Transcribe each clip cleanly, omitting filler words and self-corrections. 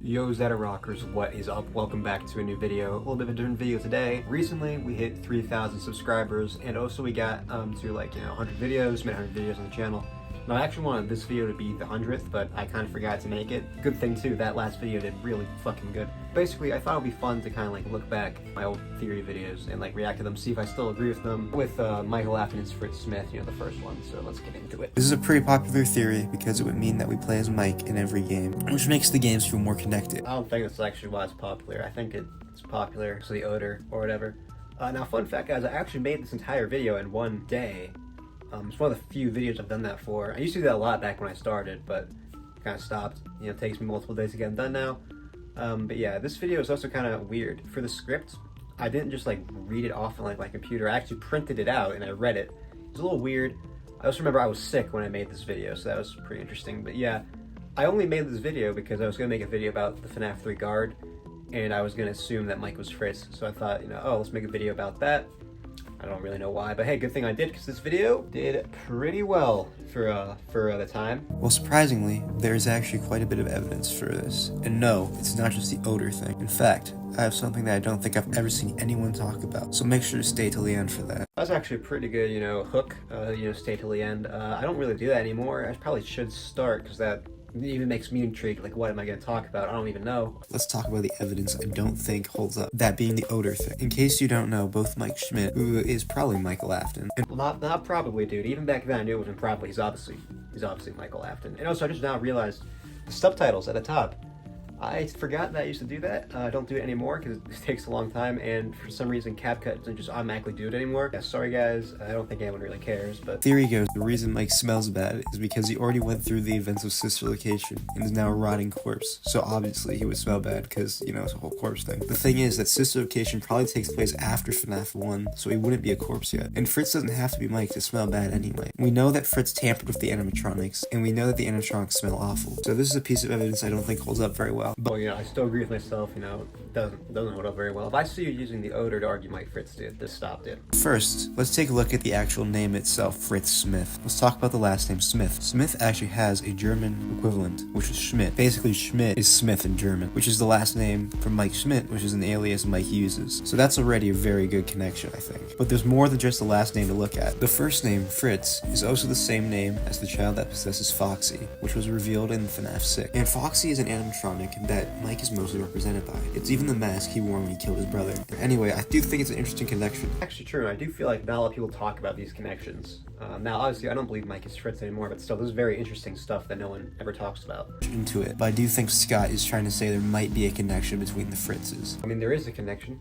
Yo Zeta Rockers, what is up? Welcome back to a new video. A little bit of a different video today. Recently we hit 3,000 subscribers and also we got to 100 videos, made 100 videos on the channel. Now I actually wanted this video to be the 100th, but I kind of forgot to make it. Good thing too, that last video did really fucking good. Basically, I thought it would be fun to kind of look back at my old theory videos and react to them, see if I still agree with them. With Michael Afton and Fritz Smith, the first one, so let's get into it. This is a pretty popular theory because it would mean that we play as Mike in every game, which makes the games feel more connected. I don't think that's actually why it's popular. I think it's popular, so the Odor or whatever. Now fun fact guys, I actually made this entire video in one day. It's one of the few videos I've done that for. I used to do that a lot back when I started, but kind of stopped. It takes me multiple days to get them done now. But yeah, this video is also kind of weird. For the script, I didn't just read it off on my computer. I actually printed it out and I read it. It's a little weird. I also remember I was sick when I made this video, so that was pretty interesting. But yeah, I only made this video because I was going to make a video about the FNaF 3 guard, and I was going to assume that Mike was Fritz. So I thought, oh, let's make a video about that. I don't really know why, but hey, good thing I did, because this video did pretty well for the time. Well, surprisingly, there's actually quite a bit of evidence for this. And no, it's not just the odor thing. In fact, I have something that I don't think I've ever seen anyone talk about, so make sure to stay till the end for that. That's actually a pretty good, hook, stay till the end. I don't really do that anymore. I probably should start, because that even makes me intrigued, what am I going to talk about? I don't even know. Let's talk about the evidence I don't think holds up, that being the odor thing. In case you don't know, both Mike Schmidt, who is probably Michael Afton, and not probably, dude. Even back then I knew it wasn't probably. He's obviously Michael Afton. And also I just now realized the subtitles at the top. I forgot that I used to do that. I don't do it anymore because it takes a long time, and for some reason CapCut doesn't just automatically do it anymore. Yeah, sorry guys, I don't think anyone really cares, but... Theory goes, the reason Mike smells bad is because he already went through the events of sister location and is now a rotting corpse. So obviously he would smell bad because, it's a whole corpse thing. The thing is that sister location probably takes place after FNaF 1, so he wouldn't be a corpse yet. And Fritz doesn't have to be Mike to smell bad anyway. We know that Fritz tampered with the animatronics, and we know that the animatronics smell awful. So this is a piece of evidence I don't think holds up very well. But I still agree with myself, it doesn't hold up very well. If I see you using the odor to argue Mike Fritz did, this stopped it. First, let's take a look at the actual name itself, Fritz Smith. Let's talk about the last name Smith. Smith actually has a German equivalent, which is Schmidt. Basically, Schmidt is Smith in German, which is the last name from Mike Schmidt, which is an alias Mike uses. So that's already a very good connection, I think. But there's more than just the last name to look at. The first name, Fritz, is also the same name as the child that possesses Foxy, which was revealed in FNaF 6. And Foxy is an animatronic that Mike is mostly represented by. It's even the mask he wore when he killed his brother. Anyway, I do think it's an interesting connection. Actually true, and I do feel like not a lot of people talk about these connections. Now obviously I don't believe Mike is Fritz anymore, but still this is very interesting stuff that no one ever talks about. Into it, but I do think Scott is trying to say there might be a connection between the Fritzes. I mean, there is a connection,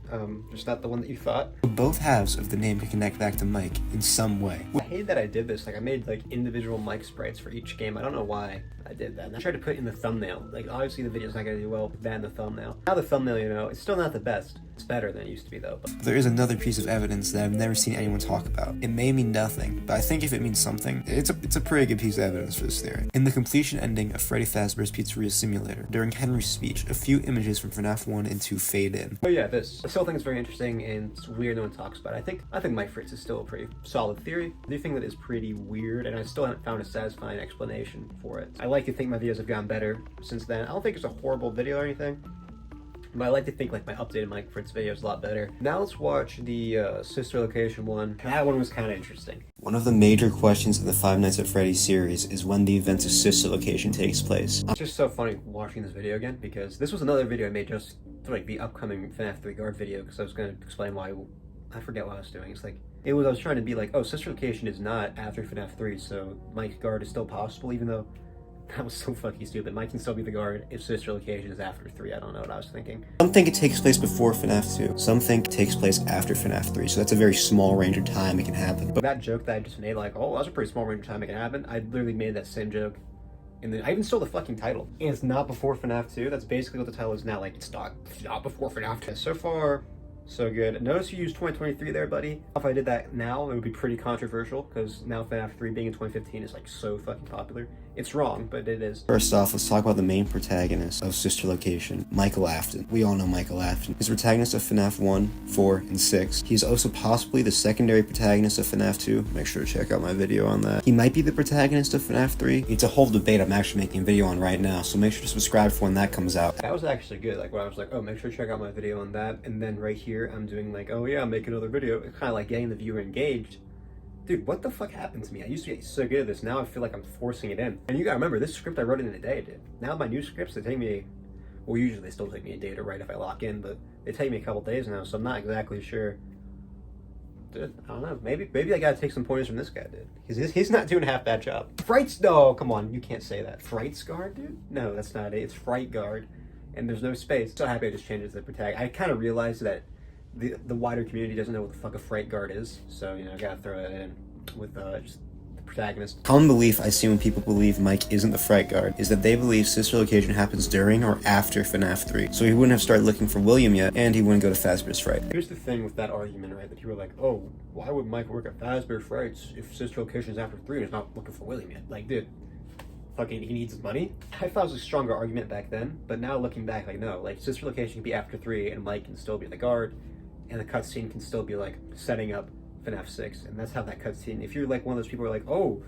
just not the one that you thought. Both halves of the name can connect back to Mike in some way. I hate that I did this. I made individual Mike sprites for each game. I don't know why I did that. And I tried to put it in the thumbnail. Obviously the video's not gonna do well with that in the thumbnail. Now the thumbnail, it's still not the best. It's better than it used to be though. But there is another piece of evidence that I've never seen anyone talk about. It may mean nothing, but I think if it means something, it's a pretty good piece of evidence for this theory. In the completion ending of Freddy Fazbear's Pizzeria Simulator, during Henry's speech, a few images from FNaF 1 and 2 fade in. Oh yeah, this. I still think it's very interesting and it's weird no one talks about it. I think Mike Fritz is still a pretty solid theory. I do think that is pretty weird, and I still haven't found a satisfying explanation for it. I like to think my videos have gotten better since then. I don't think it's a horrible video or anything, but I like to think my updated Mike Fritz video is a lot better. Now let's watch the sister location one. That one was kind of interesting. One of the major questions in the Five Nights at Freddy's series is when the events of sister location takes place. It's just so funny watching this video again, because this was another video I made just for the upcoming FNaF 3 guard video, because I was going to explain why. I forget what I was doing. I was trying to be oh, sister location is not after FNaF 3, so Mike's guard is still possible, even though that was so fucking stupid. Mike can still be the guard if sister location is after 3. I don't know what I was thinking. Some think it takes place before FNaF 2. Some think it takes place after FNaF 3, so that's a very small range of time it can happen. But that joke that I just made, oh, that's a pretty small range of time it can happen, I literally made that same joke. And then I even stole the fucking title. And it's not before FNaF 2. That's basically what the title is now. It's not before FNaF 2. So far, so good. Notice you used 2023 there, buddy. If I did that now, it would be pretty controversial, because now FNaF 3 being in 2015 is so fucking popular. It's wrong, but it is. First off, let's talk about the main protagonist of Sister Location, Michael Afton. We all know Michael Afton. He's the protagonist of FNaF 1, 4, and 6. He's also possibly the secondary protagonist of FNaF 2. Make sure to check out my video on that. He might be the protagonist of FNaF 3. It's a whole debate I'm actually making a video on right now, so make sure to subscribe for when that comes out. That was actually good, like when I was like, oh, make sure to check out my video on that, and then right here, I'm doing like, oh yeah, make another video. It's kind of like getting the viewer engaged. Dude, what the fuck happened to me? I used to get so good at this, now I feel like I'm forcing it in. And you gotta remember, this script I wrote in a day, dude. Now my new scripts, they take me, well, usually they still take me a day to write if I lock in, but they take me a couple days now, so I'm not exactly sure. Dude, I don't know, maybe I gotta take some pointers from this guy, dude. He's not doing a half bad job. Frights, no, come on, you can't say that. Frights guard, dude? No, that's not it, it's Fright guard. And there's no space. So happy I just changed it to the protagonist. I kind of realized that the wider community doesn't know what the fuck a Fright guard is, so, you know, I gotta throw that in with just the protagonist. Common belief I see when people believe Mike isn't the Fright Guard is that they believe Sister Location happens during or after FNaF 3. So he wouldn't have started looking for William yet, and he wouldn't go to Fazbear's Fright. Here's the thing with that argument, right? That you were like, oh, why would Mike work at Fazbear's Frights if Sister Location is after 3 and he's not looking for William yet? Like, dude, fucking he needs money? I thought it was a stronger argument back then, but now looking back, like, no. Like, Sister Location can be after 3 and Mike can still be the guard, and the cutscene can still be, like, setting up FNaF 6, and that's how that cutscene, if you're like one of those people who are like, oh,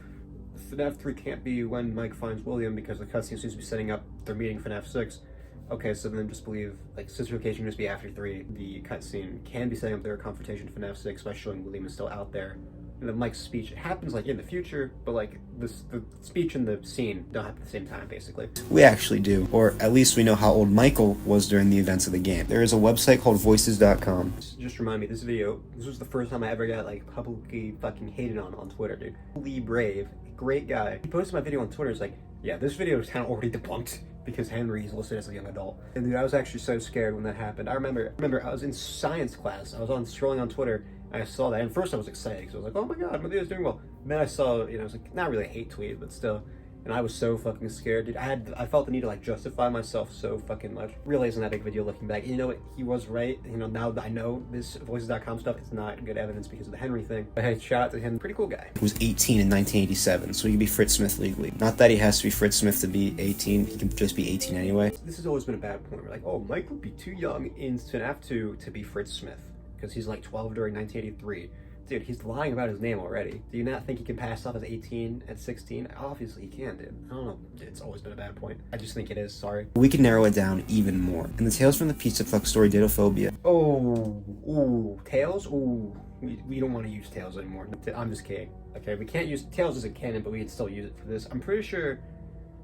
FNaF 3 can't be when Mike finds William because the cutscene seems to be setting up their meeting FNaF 6, okay, so then just believe, like, Sister Location can just be after 3, the cutscene can be setting up their confrontation to FNaF 6 by showing William is still out there, and then Mike's speech, it happens, like, in the future, but, like, the speech and the scene don't happen at the same time, basically. We actually do, or at least we know how old Michael was during the events of the game. There is a website called voices.com. Just remind me, this video, this was the first time I ever got, like, publicly fucking hated on Twitter, dude. Lee Brave, great guy. He posted my video on Twitter, it's like, yeah, this video is kind of already debunked because Henry is listed as a young adult. And dude, I was actually so scared when that happened. I remember I was in science class, I was scrolling on Twitter, I saw that, and first I was excited because I was like, oh my god, my video's doing well. And then I saw, you know, it was like, not really a hate tweet, but still, and I was so fucking scared, dude. I felt the need to, like, justify myself so fucking much. Realizing that big video looking back, you know what, he was right. You know, now that I know this Voices.com stuff, it's not good evidence because of the Henry thing. But hey, shout out to him, pretty cool guy. He was 18 in 1987, so he could be Fritz Smith legally. Not that he has to be Fritz Smith to be 18, he can just be 18 anyway. This has always been a bad point. We're like, oh, Mike would be too young in FNaF 2 to be Fritz Smith because he's like 12 during 1983. Dude, he's lying about his name already. Do you not think he can pass off as 18 at 16? Obviously he can, dude. I don't know. It's always been a bad point. I just think it is, sorry. We can narrow it down even more. In the Tales from the Pizza Truck story, Didophobia. Oh, ooh, Tails? Ooh, we don't want to use Tails anymore. I'm just kidding. Okay, we can't use Tails as a canon, but we can still use it for this. I'm pretty sure,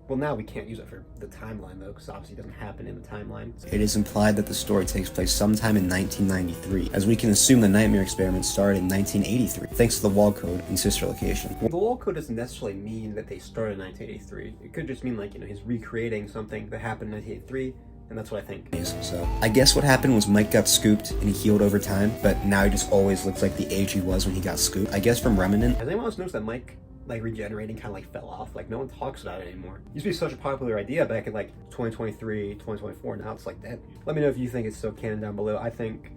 well, now we can't use it for the timeline, though, because obviously it doesn't happen in the timeline. It is implied that the story takes place sometime in 1993, as we can assume the Nightmare experiment started in 1983, thanks to the wall code in Sister Location. Well, the wall code doesn't necessarily mean that they started in 1983. It could just mean, like, you know, he's recreating something that happened in 1983, and that's what I think. So, I guess what happened was Mike got scooped, and he healed over time, but now he just always looks like the age he was when he got scooped. I guess from Remnant. Has anyone else noticed that Mike, like, regenerating kind of like fell off? Like, no one talks about it anymore. It used to be such a popular idea back in like 2023, 2024. Now it's like dead. Let me know if you think it's still canon down below. I think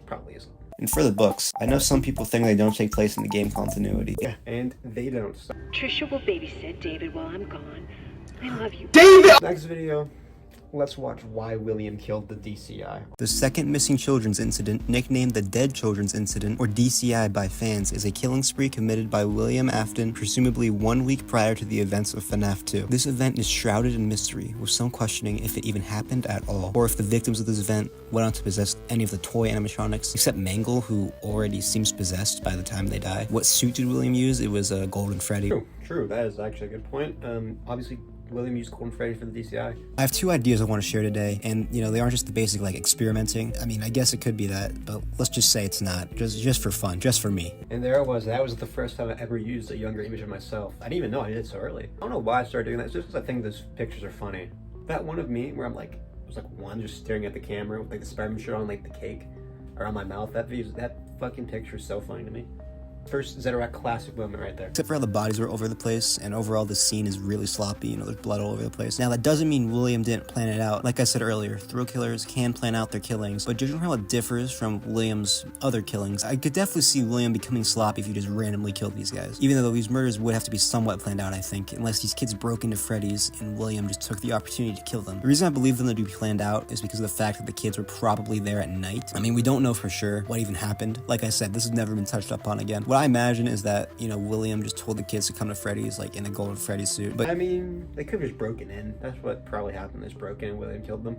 probably isn't. And for the books, I know some people think they don't take place in the game continuity. Yeah, and they don't. Trisha will babysit David while I'm gone. I love you, David! Next video, let's watch why William killed the DCI. The second missing children's incident, nicknamed the Dead Children's Incident, or DCI by fans, is a killing spree committed by William Afton, presumably 1 week prior to the events of FNaF 2. This event is shrouded in mystery, with some questioning if it even happened at all, or if the victims of this event went on to possess any of the toy animatronics, except Mangle, who already seems possessed by the time they die. What suit did William use? It was a Golden Freddy. True, that is actually a good point. Obviously, William used Golden Freddy for the DCI. I have two ideas I want to share today, and, you know, they aren't just the basic, like, experimenting. I mean, I guess it could be that, but let's just say it's not. Just for fun, just for me. And there it was. That was the first time I ever used a younger image of myself. I didn't even know I did it so early. I don't know why I started doing that. It's just because I think those pictures are funny. That one of me where I'm like, I was like one just staring at the camera with like the Spider-Man shirt on, like the cake around my mouth. That fucking picture is so funny to me. First Zedirac classic moment right there. Except for how the bodies were over the place, and overall the scene is really sloppy, you know, there's blood all over the place. Now that doesn't mean William didn't plan it out. Like I said earlier, thrill killers can plan out their killings, but judging from how it differs from William's other killings, I could definitely see William becoming sloppy if you just randomly killed these guys. Even though these murders would have to be somewhat planned out, I think, unless these kids broke into Freddy's and William just took the opportunity to kill them. The reason I believe them to be planned out is because of the fact that the kids were probably there at night. I mean, we don't know for sure what even happened. Like I said, this has never been touched upon again. What I imagine is that, you know, William just told the kids to come to Freddy's, like, in a golden Freddy suit. But I mean, they could have just broken in. That's what probably happened. They just broke in and William killed them.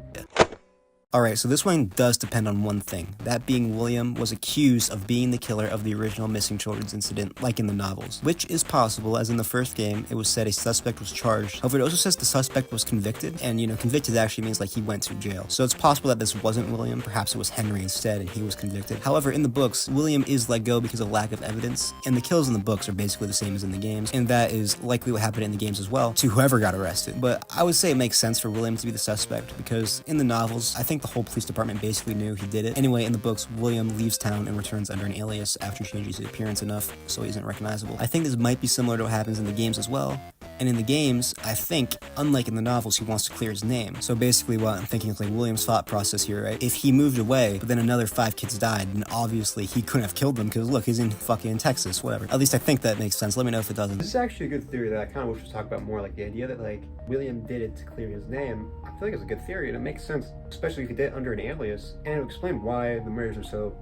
alright, so this one does depend on one thing. That being William was accused of being the killer of the original missing children's incident, like in the novels. Which is possible, as in the first game, it was said a suspect was charged. However, it also says the suspect was convicted, and, you know, convicted actually means, like, he went to jail. So it's possible that this wasn't William, perhaps it was Henry instead, and he was convicted. However, in the books, William is let go because of lack of evidence, and the kills in the books are basically the same as in the games, and that is likely what happened in the games as well, to whoever got arrested. But I would say it makes sense for William to be the suspect, because in the novels, I think the whole police department basically knew he did it. Anyway, in the books, William leaves town and returns under an alias after he changes his appearance enough so he isn't recognizable. I think this might be similar to what happens in the games as well. And in the games, I think, unlike in the novels, he wants to clear his name. So basically what I'm thinking is like William's thought process here, right? If he moved away, but then another 5 kids died, then obviously he couldn't have killed them because look, he's in fucking Texas, whatever. At least I think that makes sense. Let me know if it doesn't. This is actually a good theory that I kind of wish to talk about more, like the idea that like William did it to clear his name. I feel like it's a good theory and it makes sense, especially if he did it under an alias, and it would explain why the murders are so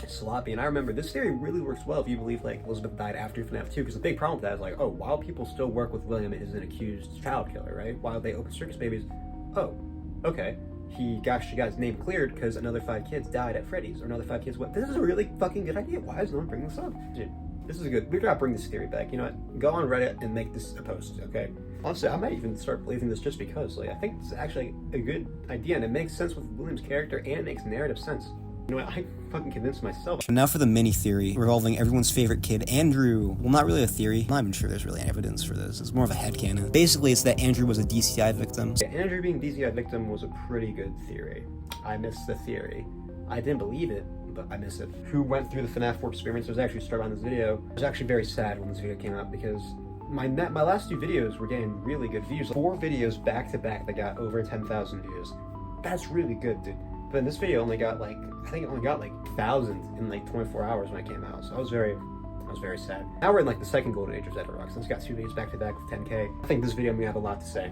sloppy. And I remember this theory really works well if you believe like Elizabeth died after FNaF 2, because the big problem with that is like, oh, while people still work with William as an accused child killer, right? While they open circus babies, oh, okay, she got his name cleared because another 5 kids died at Freddy's, or another 5 kids went. This is a really fucking good idea. Why is no one bringing this up? Dude, this is good. We gotta bring this theory back. You know what? Go on Reddit and make this a post, okay? Honestly, I might even start believing this just because, like, I think it's actually a good idea and it makes sense with William's character and it makes narrative sense. You know what? I fucking convinced myself. And now for the mini theory revolving everyone's favorite kid, Andrew. Well, not really a theory. I'm not even sure there's really evidence for this. It's more of a headcanon. Basically, it's that Andrew was a DCI victim. Yeah, Andrew being DCI victim was a pretty good theory. I missed the theory. I didn't believe it, but I miss it. Who went through the FNaF 4 experience was actually started on this video. I was actually very sad when this video came out because my last 2 videos were getting really good views. 4 videos back to back that got over 10,000 views. That's really good, dude. But in this video only got like, I think it only got like 1,000 in like 24 hours when it came out. So I was very sad. Now we're in like the second golden age of Zedirac, since it's got 2 videos back to back with 10K. I think this video may have a lot to say.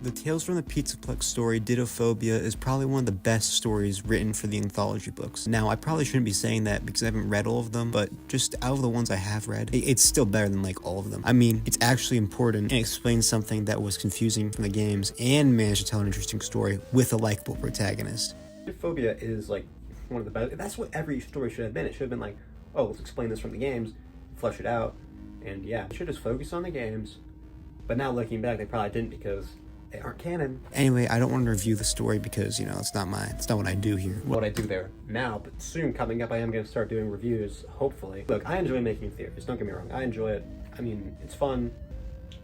The Tales from the Pizzaplex story, Dittophobia, is probably one of the best stories written for the anthology books. Now, I probably shouldn't be saying that because I haven't read all of them, but just out of the ones I have read, it's still better than like all of them. I mean, it's actually important and explains something that was confusing from the games and managed to tell an interesting story with a likable protagonist. Phobia is like one of the best. That's what every story should have been. It should have been like, oh, let's explain this from the games, flesh it out, and yeah, it should just focus on the games. But now looking back, they probably didn't because they aren't canon. Anyway, I don't want to review the story because, you know, it's not what I do here. What I do there now, but soon coming up, I am going to start doing reviews, hopefully. Look, I enjoy making theories, don't get me wrong. I enjoy it. I mean, it's fun.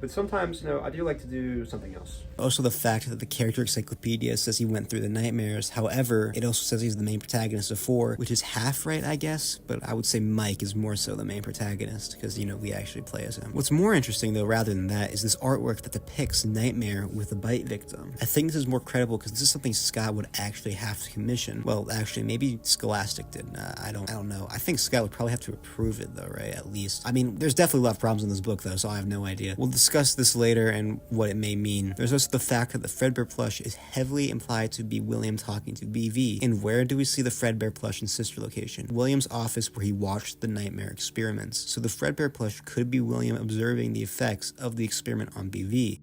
But sometimes, you know, I do like to do something else. Also, the fact that the character encyclopedia says he went through the nightmares. However, it also says he's the main protagonist of 4, which is half right, I guess. But I would say Mike is more so the main protagonist because, you know, we actually play as him. What's more interesting, though, rather than that, is this artwork that depicts Nightmare with a bite victim. I think this is more credible because this is something Scott would actually have to commission. Well, actually, maybe Scholastic did. I don't know. I think Scott would probably have to approve it, though, right? At least. I mean, there's definitely a lot of problems in this book, though, so I have no idea. We'll discuss this later and what it may mean. There's also the fact that the Fredbear plush is heavily implied to be William talking to BV. And where do we see the Fredbear plush in sister location? William's office where he watched the nightmare experiments. So the Fredbear plush could be William observing the effects of the experiment on BV.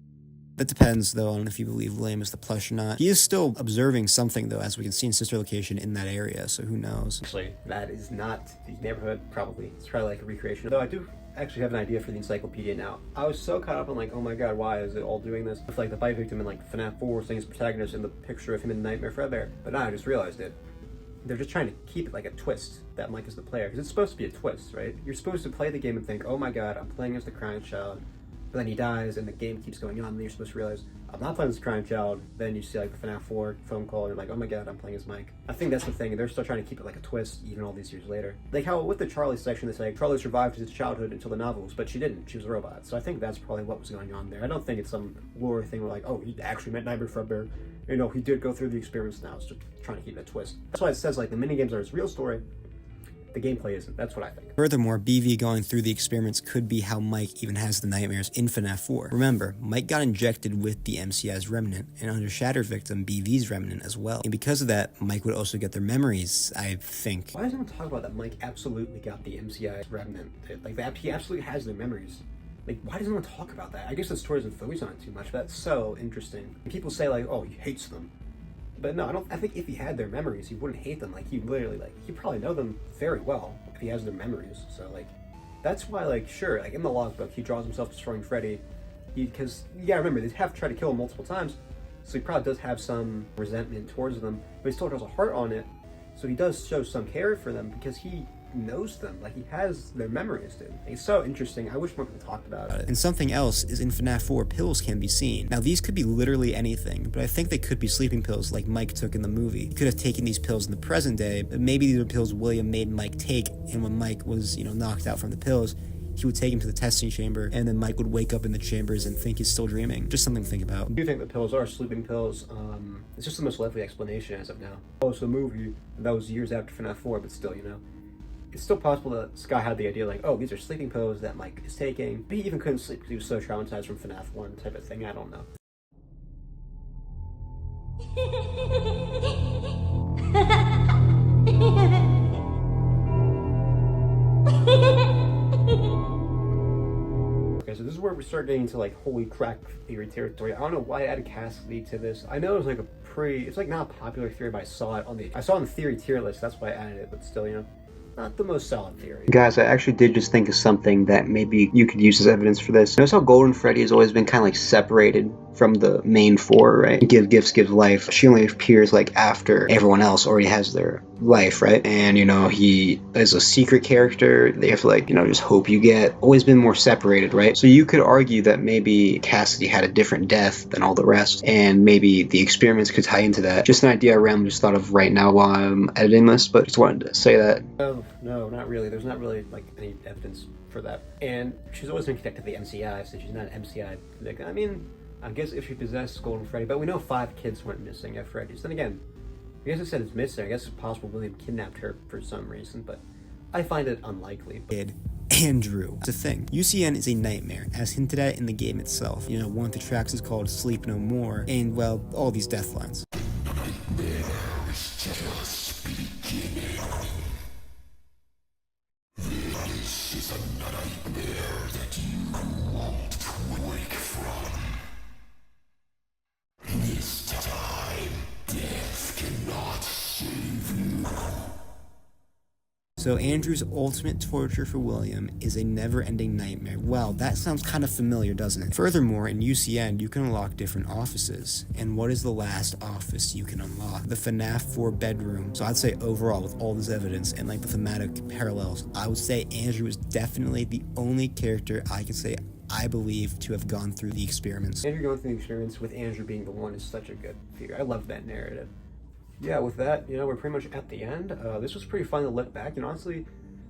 That depends, though, on if you believe William is the plush or not. He is still observing something, though, as we can see in sister location in that area, so who knows. Actually, that is not the neighborhood, probably. It's probably like a recreation. Though I do actually have an idea for the encyclopedia now. I was so caught up in like, oh my god, why is it all doing this? With like the bite victim in like FNaF 4 saying his protagonist and the picture of him in Nightmare Fredbear. But now I just realized it. They're just trying to keep it like a twist that Mike is the player. Because it's supposed to be a twist, right? You're supposed to play the game and think, oh my god, I'm playing as the crying child. but then he dies and the game keeps going on, and then you're supposed to realize, I'm not playing as a crying child. Then you see like the FNaF 4 phone call, and you're like, oh my god, I'm playing as Mike. I think that's the thing, they're still trying to keep it like a twist, even all these years later. Like how with the Charlie section, they say Charlie survived his childhood until the novels, but she didn't, she was a robot. So I think that's probably what was going on there. I don't think it's some lore thing where like, oh, he actually met Nightmare Fredbear. You know, he did go through the experience now, it's just trying to keep it a twist. That's why it says like the minigames are his real story, the gameplay isn't. That's what I think. Furthermore, BV going through the experiments could be how Mike even has the nightmares in FNaF 4. Remember, Mike got injected with the MCI's remnant, and under Shatter Victim, BV's remnant as well. And because of that, Mike would also get their memories, I think. Why doesn't anyone talk about that Mike absolutely got the MCI's remnant? Like, he absolutely has their memories. Like, why doesn't anyone talk about that? I guess the story doesn't focus on it too much, but that's so interesting. And people say like, oh, he hates them. But no, I think if he had their memories, he wouldn't hate them. Like, he literally, like, he probably know them very well if he has their memories. So, like, that's why, like, sure, like, in the logbook, he draws himself destroying Freddy. Because, you gotta remember, they have to try to kill him multiple times, so he probably does have some resentment towards them, but he still draws a heart on it, so he does show some care for them because he knows them. Like, he has their memories, dude. It's so interesting. I wish more people talked about it. And something else is in FNaF 4, pills can be seen. Now, these could be literally anything, but I think they could be sleeping pills like Mike took in the movie. He could have taken these pills in the present day, but maybe these are pills William made Mike take, and when Mike was, knocked out from the pills, he would take him to the testing chamber, and then Mike would wake up in the chambers and think he's still dreaming. Just something to think about. I do think the pills are sleeping pills. It's just the most likely explanation as of now. Oh, it's a movie, that was years after FNaF 4, but still, it's still possible that Sky had the idea like, oh, these are sleeping pills that Mike is taking. But he even couldn't sleep because he was so traumatized from FNaF 1 type of thing. I don't know. Okay, so this is where we start getting into like holy crack theory territory. I don't know why I added Cassidy to this. I know it was like it's like not a popular theory, but I saw it on the theory tier list. That's why I added it, but still, not the most solid theory. Guys, I actually did just think of something that maybe you could use as evidence for this. Notice how Golden Freddy has always been kind of like separated from the main four, right? Give gifts, give life. She only appears like after everyone else already has their life, right? And he is a secret character. They have to like, just hope you get. Always been more separated, right? So you could argue that maybe Cassidy had a different death than all the rest, and maybe the experiments could tie into that. Just an idea I just thought of right now while I'm editing this, but just wanted to say that. Oh, no, not really. There's not really like any evidence for that. And she's always been connected to the MCI, so she's not an MCI. Like, I guess if she possessed Golden Freddy, but we know 5 kids went missing at Freddy's. Then again, I guess it said it's missing. I guess it's possible William kidnapped her for some reason, but I find it unlikely. Andrew. It's a thing. UCN is a nightmare, as hinted at in the game itself. One of the tracks is called Sleep No More, and, well, all these death lines. This is a nightmare that you won't wake from. This time, death cannot save you. So Andrew's ultimate torture for William is a never-ending nightmare. Wow, that sounds kind of familiar, doesn't it? Furthermore, in UCN, you can unlock different offices. And what is the last office you can unlock? The FNaF 4 bedroom. So I'd say overall, with all this evidence and like the thematic parallels, I would say Andrew is definitely the only character I can say I believe to have gone through the experiments. Andrew going through the experiments with Andrew being the one is such a good figure. I love that narrative. Yeah, with that, we're pretty much at the end. This was pretty fun to look back, and honestly,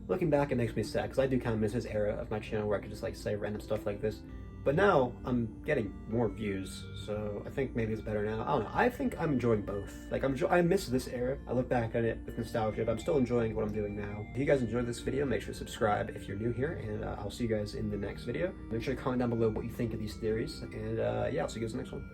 looking back, it makes me sad, because I do kind of miss this era of my channel where I could just, like, say random stuff like this. But now, I'm getting more views, so I think maybe it's better now. I don't know, I think I'm enjoying both. Like, I miss this era. I look back at it with nostalgia, but I'm still enjoying what I'm doing now. If you guys enjoyed this video, make sure to subscribe if you're new here, and I'll see you guys in the next video. Make sure to comment down below what you think of these theories, and yeah, I'll see you guys in the next one.